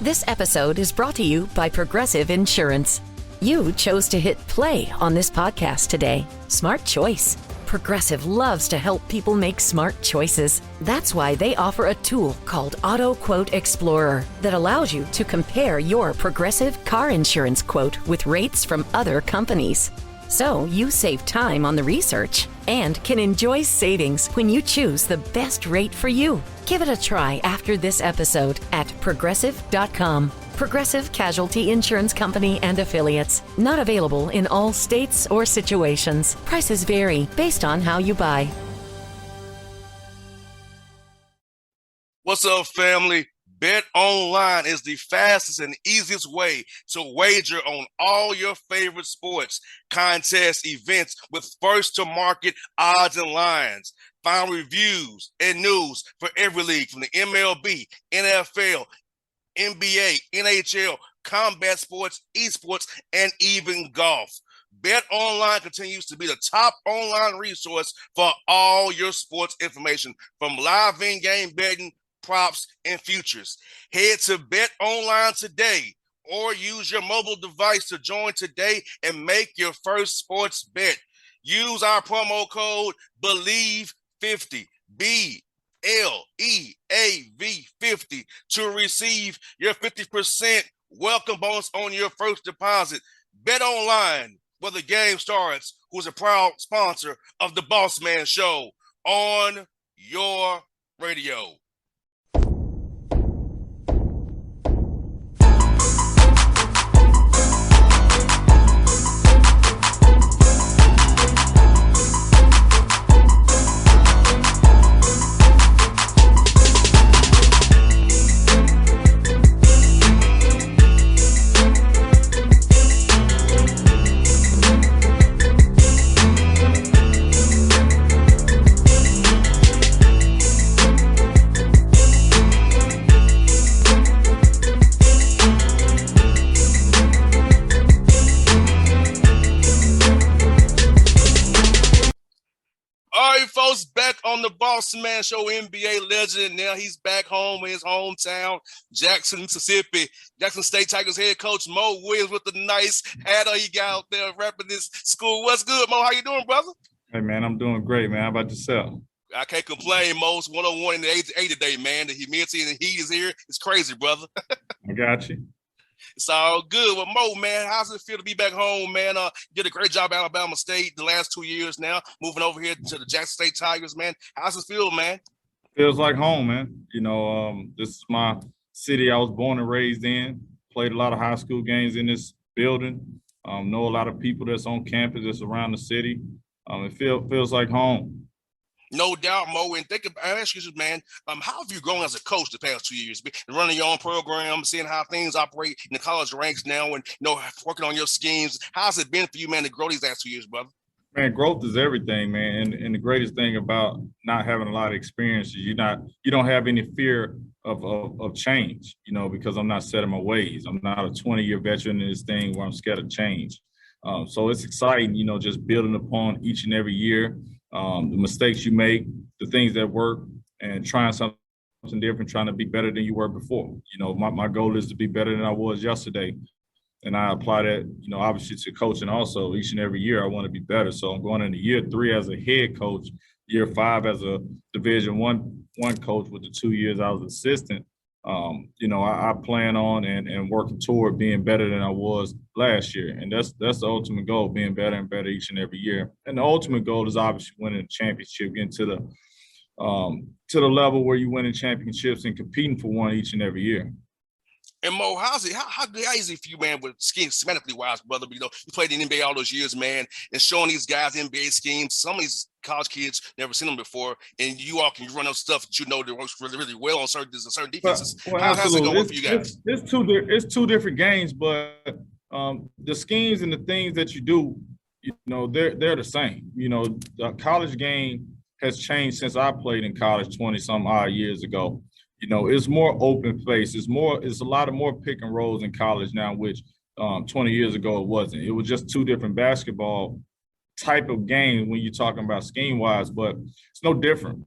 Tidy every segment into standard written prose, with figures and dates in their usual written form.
This episode is brought to you by Progressive Insurance. You chose to hit play on this podcast today. Smart choice. Progressive loves to help people make smart choices. That's why they offer a tool called Auto Quote Explorer that allows you to compare your Progressive car insurance quote with rates from other companies. So you save time on the research and can enjoy savings when you choose the best rate for you. Give it a try after this episode at progressive.com. Progressive Casualty Insurance Company and Affiliates. Not available in all states or situations. Prices vary based on how you buy. What's up, family? Bet Online is the fastest and easiest way to wager on all your favorite sports, contests, events with first-to-market odds and lines. Find reviews and news for every league from the MLB, NFL, NBA, NHL, combat sports, esports, and even golf. Bet Online continues to be the top online resource for all your sports information, from live in-game betting, props, and futures. Head to Bet Online today or use your mobile device to join today and make your first sports bet. Use our promo code BELIEVE50, BLEAV50, to receive your 50% welcome bonus on your first deposit. Bet Online, where the game starts, who's a proud sponsor of the Bossman Show on your radio. Folks, back on the Bossman Show, NBA legend. Now he's back home in his hometown, Jackson, Mississippi. Jackson State Tigers head coach Mo Williams with the nice hat he got out there repping this school. What's good, Mo? How you doing, brother? Hey, man, I'm doing great, man. How about yourself? I can't complain, Mo. It's 101 in the 8 today, man. The humidity and the heat is here. It's crazy, brother. I got you. It's all good. Well, Mo, man, how's it feel to be back home, man? Did a great job at Alabama State the last 2 years now, moving over here to the Jackson State Tigers, man. How's it feel, man? Feels like home, man. You know, this is my city I was born and raised in. Played a lot of high school games in this building. Know a lot of people that's on campus that's around the city. It feels like home. No doubt, Mo. And I ask you, man, how have you grown as a coach the past 2 years? Running your own program, seeing how things operate in the college ranks now, and working on your schemes. How's it been for you, man, to grow these last 2 years, brother? Man, growth is everything, man. And the greatest thing about not having a lot of experience is you don't have any fear of change, because I'm not set in my ways. I'm not a 20-year veteran in this thing where I'm scared of change. So it's exciting, just building upon each and every year. The mistakes you make, the things that work, and trying something different, trying to be better than you were before. My goal is to be better than I was yesterday. And I apply that, obviously to coaching also. Each and every year I want to be better. So I'm going into year 3 as a head coach, year 5 as a Division one coach with the 2 years I was assistant. I plan on and working toward being better than I was last year. And that's the ultimate goal, being better and better each and every year. And the ultimate goal is obviously winning a championship, getting to the level where you're winning championships and competing for one each and every year. And Mo, how easy for you, man, with schemes, schematically wise, brother? You played in the NBA all those years, man, and showing these guys NBA schemes. Some of these college kids never seen them before, and you run up stuff that that works really, really well on certain defenses. Well, how's it going for you guys? It's two different games, but the schemes and the things that you do, they're the same. The college game has changed since I played in college 20-some odd years ago. It's more open face. It's a lot of more pick and rolls in college now, which 20 years ago it wasn't. It was just two different basketball type of games when you're talking about scheme wise, but it's no different.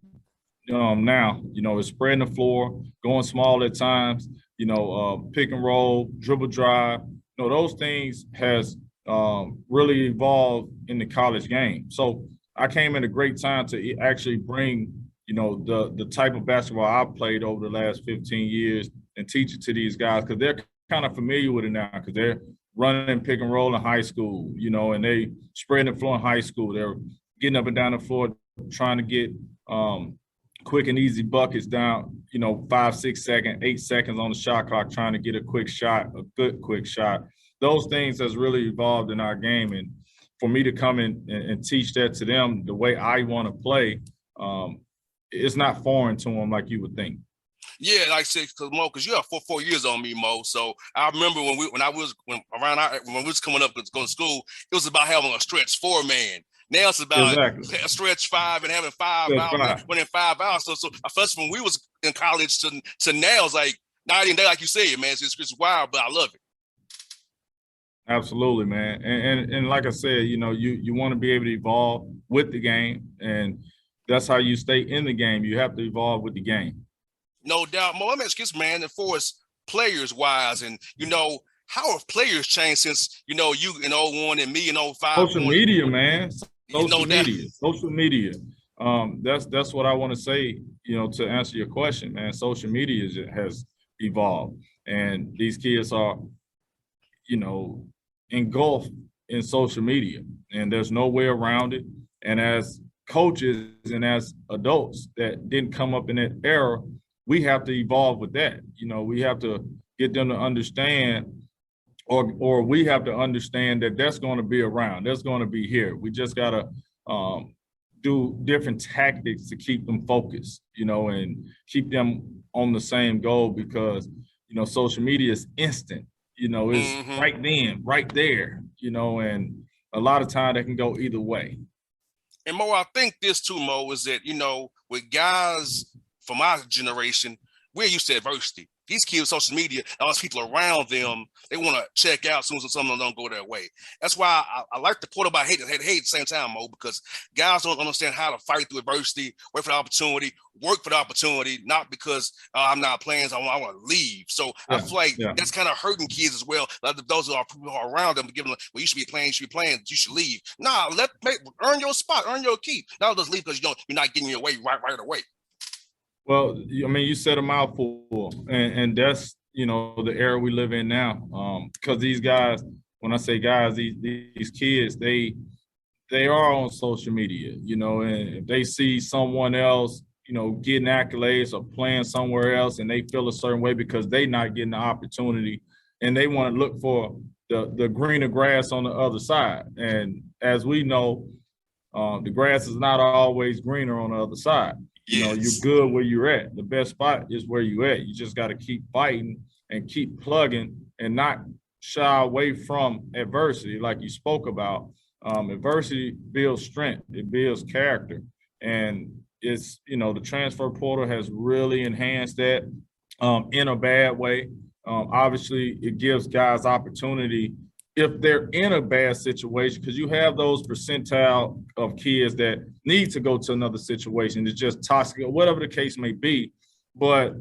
Now, it's spreading the floor, going small at times, pick and roll, dribble drive. Those things has really evolved in the college game. So I came at a great time to actually bring, the type of basketball I've played over the last 15 years and teach it to these guys because they're kind of familiar with it now because they're running pick and roll in high school, and they spreading the floor in high school. They're getting up and down the floor trying to get quick and easy buckets down, 5, 6 seconds, 8 seconds on the shot clock, trying to get a quick shot, a good quick shot. Those things has really evolved in our game. And for me to come in and teach that to them the way I want to play, it's not foreign to them like you would think. Yeah, like I said, because you have 4 years on me, Mo. So I remember when we was coming up going to school, it was about having a stretch 4-man. Now it's about a stretch 5 and having 5 out, winning 5 out. So I felt when we was in college to now, it's like night and day, like you said, man. It's wild, but I love it. Absolutely, man. And like I said, you want to be able to evolve with the game, and that's how you stay in the game. You have to evolve with the game. No doubt. Mo, let me ask you this, man, as far as players-wise, and, how have players changed since, you in 01 and me in 05? Social media, man. Social media. That's what I want to say, to answer your question, man. Social media has evolved, and these kids are, engulfed in social media, and there's no way around it. And as coaches and as adults that didn't come up in that era, we have to evolve with that. We have to get them to understand, or we have to understand that that's going to be around. That's going to be here. We just got to do different tactics to keep them focused, and keep them on the same goal because, social media is instant. It's right then, right there, and a lot of time that can go either way. And Mo, I think this too, Mo, is that, with guys from our generation, we're used to adversity. These kids, social media, all those people around them, they want to check out as soon as something don't go their way. That's why I like the portal, but I hate at the same time, Mo, because guys don't understand how to fight through adversity, wait for the opportunity, work for the opportunity, not because I'm not playing, so I want to leave. So I feel like that's kind of hurting kids as well. Like those who are around them, giving them, well, you should be playing, you should leave. Nah, earn your spot, earn your keep. Not just leave because you're not getting your way right away. Well, you said a mouthful, and that's, the era we live in now. Because these guys, when I say guys, these kids, they are on social media, and if they see someone else, getting accolades or playing somewhere else, and they feel a certain way because they not getting the opportunity, and they want to look for the greener grass on the other side. And as we know, the grass is not always greener on the other side. You're good where you're at. The best spot is where you're at. You just got to keep fighting and keep plugging and not shy away from adversity like you spoke about. Adversity builds strength. It builds character. And it's, the transfer portal has really enhanced that in a bad way. Obviously, it gives guys opportunity if they're in a bad situation, because you have those percentile of kids that need to go to another situation. It's just toxic, or whatever the case may be. But,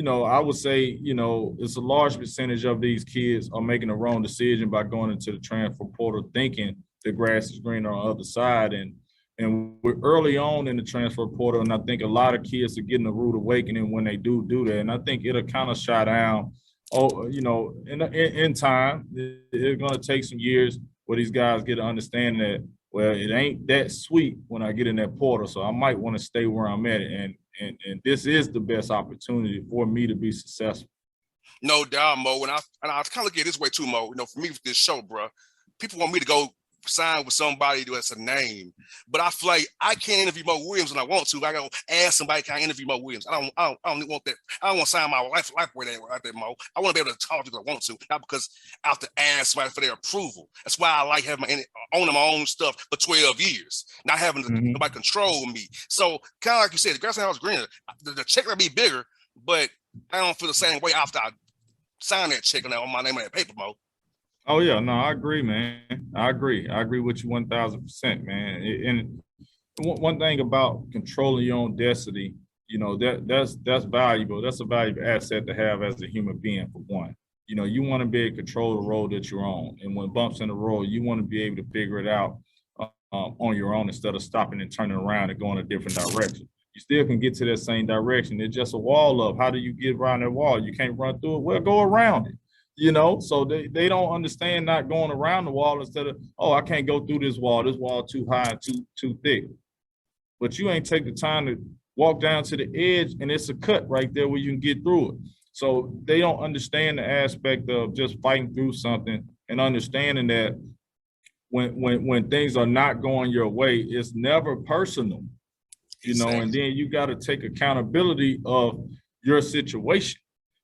I would say, it's a large percentage of these kids are making the wrong decision by going into the transfer portal thinking the grass is greener on the other side. And we're early on in the transfer portal, and I think a lot of kids are getting a rude awakening when they do that. And I think it'll kind of shut down. In time, it's going to take some years where these guys get to understand that, well, it ain't that sweet when I get in that portal, so I might want to stay where I'm at. And this is the best opportunity for me to be successful. No doubt, Mo. And I kind of look at it this way too, Mo. For me with this show, bro, people want me to go sign with somebody that's a name, but I feel like I can't interview Mo Williams when I want to. I gotta ask somebody, can I interview Mo Williams? I don't want that. I don't want to sign my life where they were out there, Mo. I want to be able to talk to them I want to, not because I have to ask somebody for their approval. That's why I like having owning my own stuff for 12 years, not having nobody control me. So kind of like you said, the grass house greener. The check might be bigger, but I don't feel the same way after I sign that check on my name on that paper, Mo. Oh, yeah. No, I agree, man. I agree with you 1,000%, man. And one thing about controlling your own destiny, That's valuable. That's a valuable asset to have as a human being, for one. You want to be able to control the road that you're on. And when bumps in the road, you want to be able to figure it out on your own instead of stopping and turning around and going a different direction. You still can get to that same direction. It's just a wall up. How do you get around that wall? You can't run through it. Well, go around it. So they don't understand not going around the wall instead of, oh, I can't go through this wall. This wall too high and too thick. But you ain't take the time to walk down to the edge, and it's a cut right there where you can get through it. So they don't understand the aspect of just fighting through something and understanding that when things are not going your way, it's never personal, Exactly. And then you got to take accountability of your situation.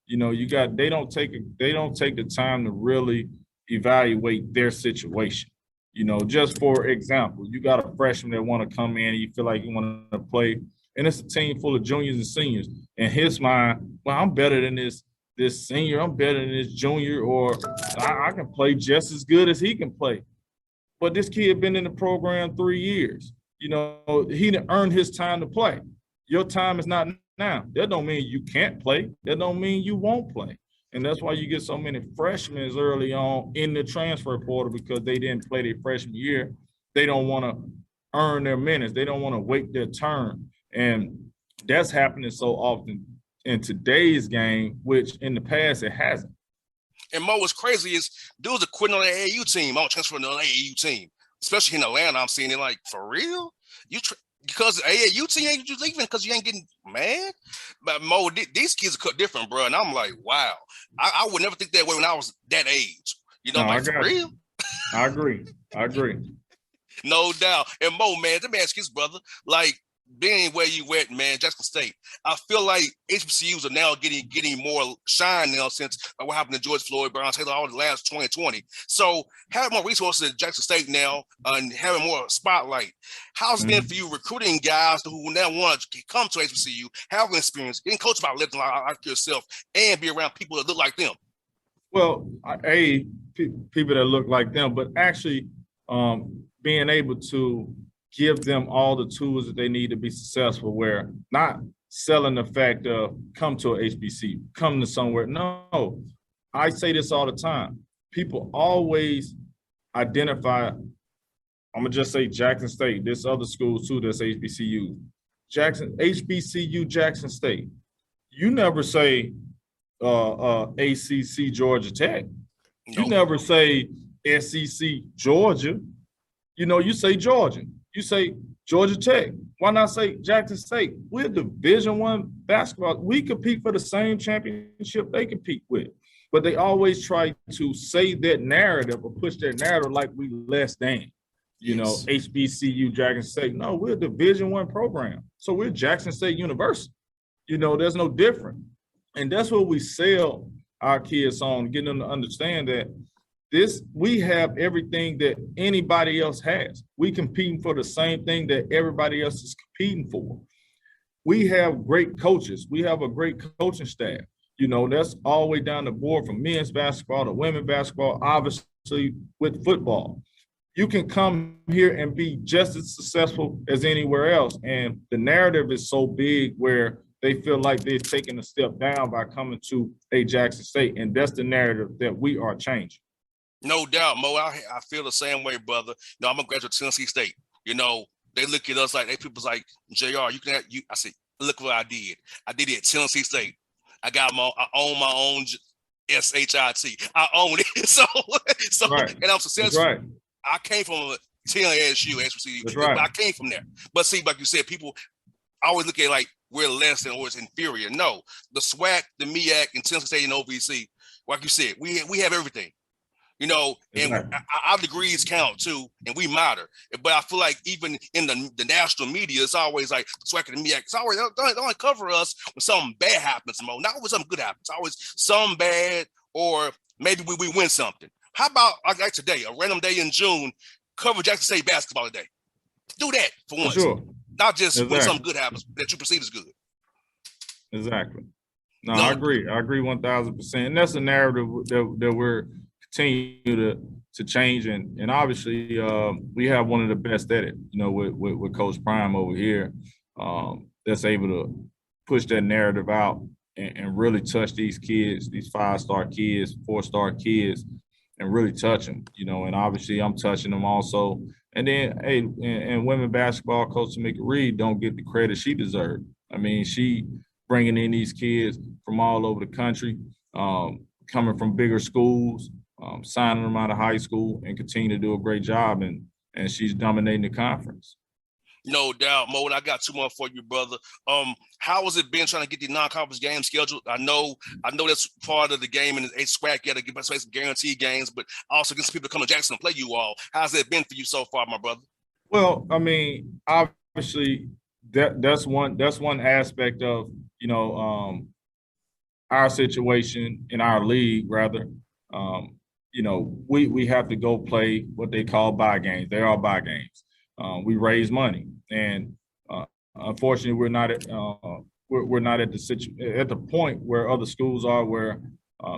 They don't take the time to really evaluate their situation. Just for example, you got a freshman that want to come in and you feel like you want to play, and it's a team full of juniors and seniors. In his mind, well, I'm better than this senior, I'm better than this junior, or I can play just as good as he can play. But this kid been in the program 3 years. He didn't earn his time to play. Your time is not now. That don't mean you can't play. That don't mean you won't play. And that's why you get so many freshmen early on in the transfer portal, because they didn't play their freshman year. They don't want to earn their minutes. They don't want to wait their turn. And that's happening so often in today's game, which in the past it hasn't. And Mo, what's crazy is dudes are quitting on the AAU team. I want to transfer to the AAU team, especially in Atlanta. I'm seeing it like, for real? Because the AAU team ain't you leaving because you ain't getting mad? But Mo, these kids are cut different, bro. And I'm like, wow. I would never think that way when I was that age. For real? I agree. No doubt. And Mo, man, let me ask you this, brother. Like, being where you went, man, Jackson State, I feel like HBCUs are now getting more shine now since what happened to George Floyd, Brown Taylor, all the last 2020. So having more resources at Jackson State now and having more spotlight, how's it been for you recruiting guys who now want to come to HBCU, have an experience, getting coached by legends like yourself, and be around people that look like them? Well, people that look like them, but actually being able to give them all the tools that they need to be successful, where not selling the fact of come to a HBCU, come to somewhere. No, I say this all the time. People always identify, I'm gonna just say Jackson State, there's other schools too that's HBCU. HBCU Jackson State. You never say ACC Georgia Tech. No. You never say SEC Georgia. You say Georgia. You say Georgia Tech. Why not say Jackson State? We're Division I basketball. We compete for the same championship they compete with. But they always try to say that narrative or push that narrative like we less than, Yes. HBCU, Jackson State. No, we're a Division I program. So we're Jackson State University. There's no different. And that's what we sell our kids on, getting them to understand that we have everything that anybody else has. We competing for the same thing that everybody else is competing for. We have great coaches. We have a great coaching staff. That's all the way down the board from men's basketball to women's basketball, obviously with football. You can come here and be just as successful as anywhere else. And the narrative is so big where they feel like they're taking a step down by coming to a Jackson State. And that's the narrative that we are changing. No doubt, Mo. I feel the same way, brother. I'm a graduate of Tennessee State. They look at us like people's like, JR, you can have you. I said, look what I did. I did it at Tennessee State. I own my own SHIT. I own it. So right. And I'm successful. Right. I came from a TNSU, HBCU. Right. I came from there. But see, like you said, people always look at it like we're less than or it's inferior. No, the SWAC, the MEAC, and Tennessee State and OVC, like you said, we have everything. And our degrees count too, and we matter. But I feel like even in the national media, it's always like SWAC and MEAC. It's always don't cover us when something bad happens, Mo. Not when something good happens. It's always some bad, or maybe we win something. How about like today, a random day in June, cover Jackson State basketball today? Do that for once. Sure. Not just when something good happens that you perceive as good. Exactly. No, I agree 1,000%. And that's a narrative that we're continue to change, and obviously we have one of the best at it, with Coach Prime over here, that's able to push that narrative out and really touch these kids, these 5-star kids, 4-star kids, and really touch them, and obviously I'm touching them also. And then, hey, and women basketball coach Tamika Reed don't get the credit she deserves. I mean, she bringing in these kids from all over the country, coming from bigger schools, signing them out of high school, and continue to do a great job. And she's dominating the conference. No doubt, Mo. And I got two more for you, brother. How has it been trying to get the non-conference games scheduled? I know that's part of the game, and it's SWAC. You got to play some guaranteed games, but also get some people to come to Jackson and play you all. How's it been for you so far, my brother? Well, I mean, obviously that's one aspect of our situation in our league, rather. We have to go play what they call buy games. They are buy games. We raise money, and unfortunately, we're not at the point where other schools are, where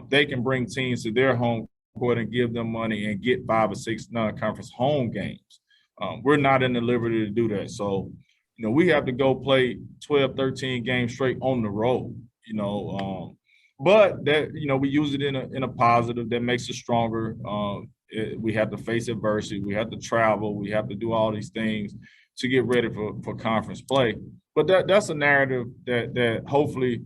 they can bring teams to their home court and give them money and get 5 or 6 non-conference home games. We're not in the liberty to do that. So, we have to go play 12, 13 games straight on the road. But that we use it in a positive that makes us stronger. We have to face adversity. We have to travel. We have to do all these things to get ready for conference play. But that's a narrative that hopefully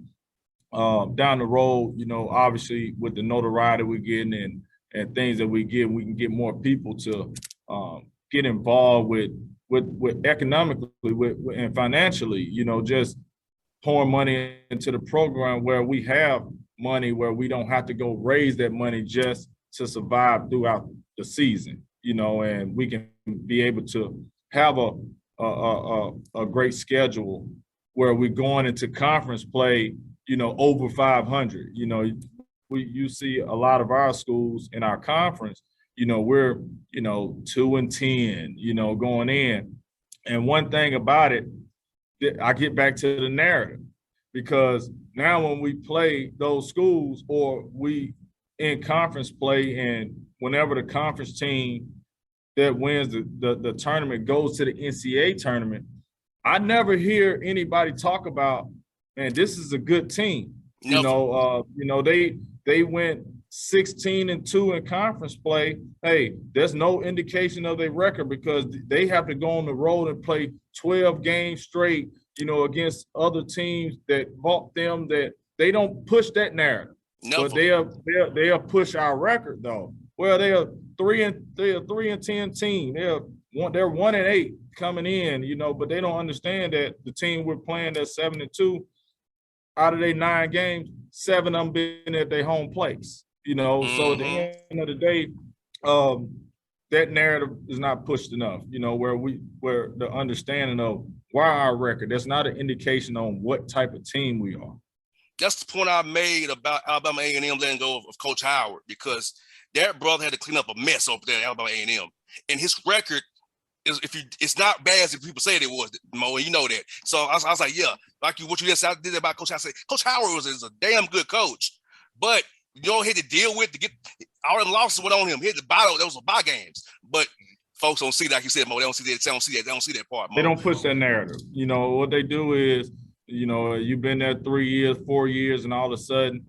down the road, obviously with the notoriety we're getting and things that we can get more people to get involved with economically and financially, just pouring money into the program where we have money, where we don't have to go raise that money just to survive throughout the season, and we can be able to have a great schedule where we're going into conference play, over 500. You see a lot of our schools in our conference, we're 2-10, going in. And one thing about it, I get back to the narrative, because now when we play those schools, or we in conference play, and whenever the conference team that wins the tournament goes to the NCAA tournament, I never hear anybody talk about, man, this is a good team. Nope. They went 16-2 in conference play. Hey, there's no indication of their record, because they have to go on the road and play 12 games straight, against other teams that bought them. That they don't push that narrative. Never. But they'll push our record though. Well, they're a 3-10 team. They're 1-8 coming in, but they don't understand that the team we're playing that's 7-2, out of their 9 games, 7 of them been at their home place. Mm-hmm. So at the end of the day, that narrative is not pushed enough. Where the understanding of why our record, that's not an indication on what type of team we are. That's the point I made about Alabama A&M letting go of Coach Howard, because that brother had to clean up a mess over there at Alabama A&M, and his record is, it's not bad as people say it was, Mo, and you know that. So I was like, yeah, like what you just did about Coach Howard. I said, Coach Howard is a damn good coach, but he had to deal with to get all the losses went on him. He had to buy those buy games, but folks don't see that. Like you said, Mo, they don't see that. They don't see that part, Mo. They don't push that narrative. What they do is, you've been there 3 years, 4 years, and all of a sudden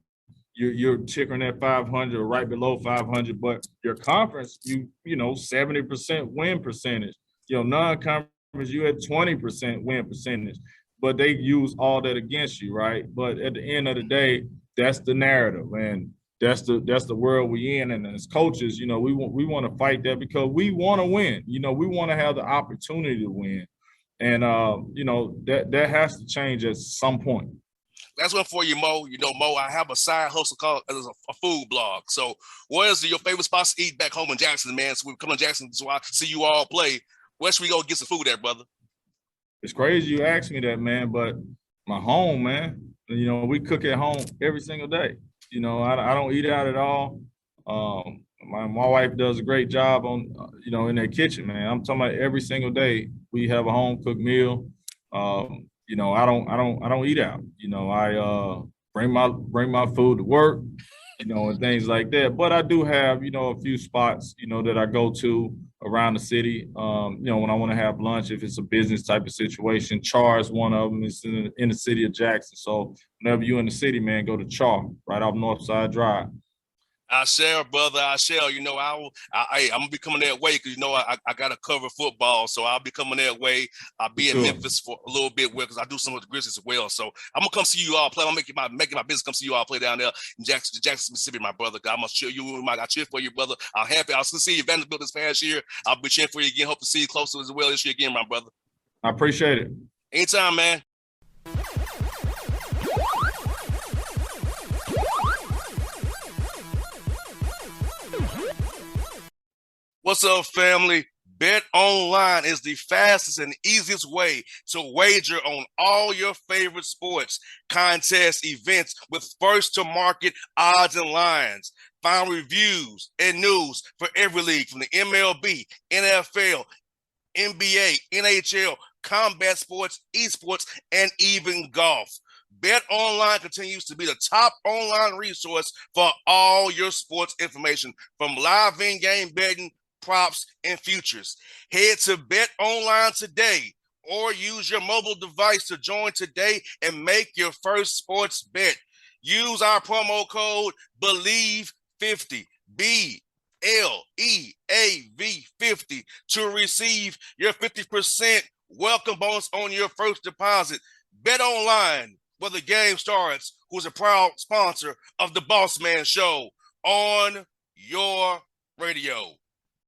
you're tickering at 500 or right below 500, but your conference, 70% win percentage. Non-conference, you had 20% win percentage, but they use all that against you, right? But at the end of the day, that's the narrative, and that's the world we in. And as coaches, we want to fight that, because we want to win. We want to have the opportunity to win, and that has to change at some point. That's one for you, Mo. Mo, I have a side hustle called a food blog. So what is your favorite spots to eat back home in Jackson, man? So we come to Jackson, so I see you all play. Where should we go get some food at, brother? It's crazy you asked me that, man, but my home, man, we cook at home every single day. I don't eat out at all. My wife does a great job on, in their kitchen, man. I'm talking about every single day we have a home cooked meal. I don't eat out. I bring my food to work, and things like that. But I do have, a few spots, that I go to around the city. When I want to have lunch, if it's a business type of situation, Char is one of them. It's in the city of Jackson. So whenever you're in the city, man, go to Char right off Northside Drive. I shall, brother. I shall. I'm gonna be coming that way because I gotta cover football, so I'll be coming that way. I'll be in Memphis for a little bit because I do some of the Grizzlies as well. So I'm gonna come see you all play. I'm making my business come see you all play down there in Jackson, Mississippi, my brother. I'm gonna cheer you. I cheer for you, brother. I'm happy. I was gonna see you Vanderbilt this past year. I'll be cheering for you again. Hope to see you closer as well this year again, my brother. I appreciate it. Anytime, man. What's up, family? Bet Online is the fastest and easiest way to wager on all your favorite sports, contests, events with first-to-market odds and lines. Find reviews and news for every league from the MLB, NFL, NBA, NHL, combat sports, esports, and even golf. Bet Online continues to be the top online resource for all your sports information, from live in-game betting, props, and futures. Head to Bet Online today or use your mobile device to join today and make your first sports bet. Use our promo code BELIEVE50, BLEAV50, to receive your 50% welcome bonus on your first deposit. Bet Online, where the game starts, who's a proud sponsor of the Bossman Show on your radio.